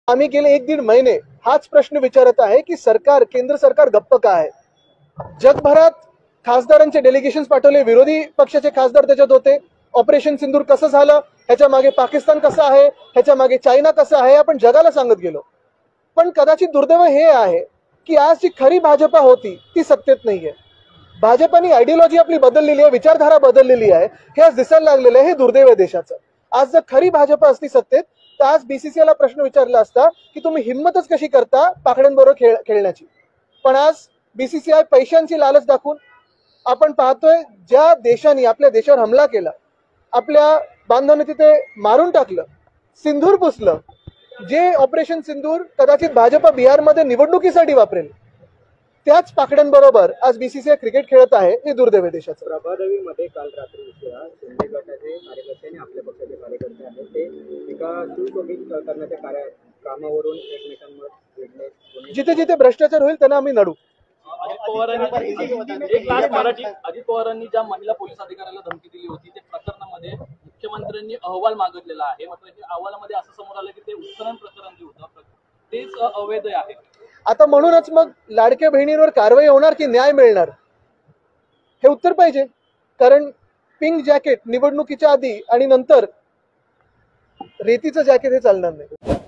आम्ही गेले 1-1.5 महिने हाच प्रश्न विचारत आहे की सरकार, केंद्र सरकार गप्प का आहे? जगभरात खासदारांचे डेलिगेशन्स पाठवले, विरोधी पक्षाचे खासदार त्याच्यात होते. ऑपरेशन सिंदूर कसं झालं, ह्याच्या मागे पाकिस्तान कसं आहे, ह्याच्या मागे चायना कसं आहे, आपण जगाला सांगत गेलो. पण कदाचित दुर्दैव हे आहे की आज जी खरी भाजपा होती ती सत्तेत नाहीये. भाजपाने आयडियोलॉजी आपली बदललेली आहे, विचारधारा बदललेली आहे, हे आज दिसायला लागलेलं आहे. हे दुर्दैव आहे देशाचं. आज जर खरी भाजपा असती सत्तेत तर आज बीसीसीआयला प्रश्न विचारला असता की तुम्ही हिंमतच कशी करता पाकड्यांबरोबर खेळण्याची. पण आज बीसीसीआय पैशांची लालच दाखवून आपण पाहतोय ज्या देशाने आपल्या देशावर हमला केला, आपल्या बांधवांनी तिथे मारून टाकलं, सिंदूर पुसलं, जे ऑपरेशन सिंदूर कदाचित भाजपा बिहारमध्ये निवडणुकीसाठी वापरेल, त्याच पाकड्यांबरोबर आज बीसीसीआय क्रिकेट खेळत आहे. हे दुर्दैव आहे देशाचं. प्रभादेवीमध्ये काल रात्री शिंदे गटाचे कार्यकर्ते आणि आपल्या पक्षाचे कार्यकर्ते आहेत ते एका सुशोभित करण्याच्या कामावरून एकमेकांवर भेटले. जिथे जिथे भ्रष्टाचार होईल त्यांना आम्ही लढू. अजित पवारांनी ज्या महिला पोलीस अधिकाऱ्याला धमकी दिली होती त्या प्रकरणामध्ये मुख्यमंत्र्यांनी अहवाल मागितलेला आहे. मात्र अहवालामध्ये असं समोर आलं की ते उत्खनन प्रकरण जे होतं तेच अवैध आहे. आता म्हणूनच मग लाडक्या बहिणींवर कारवाई होणार की न्याय मिळणार हे उत्तर पाहिजे. कारण पिंक जॅकेट निवडणुकीच्या आधी आणि नंतर रेतीचं जॅकेट हे चालणार नाही.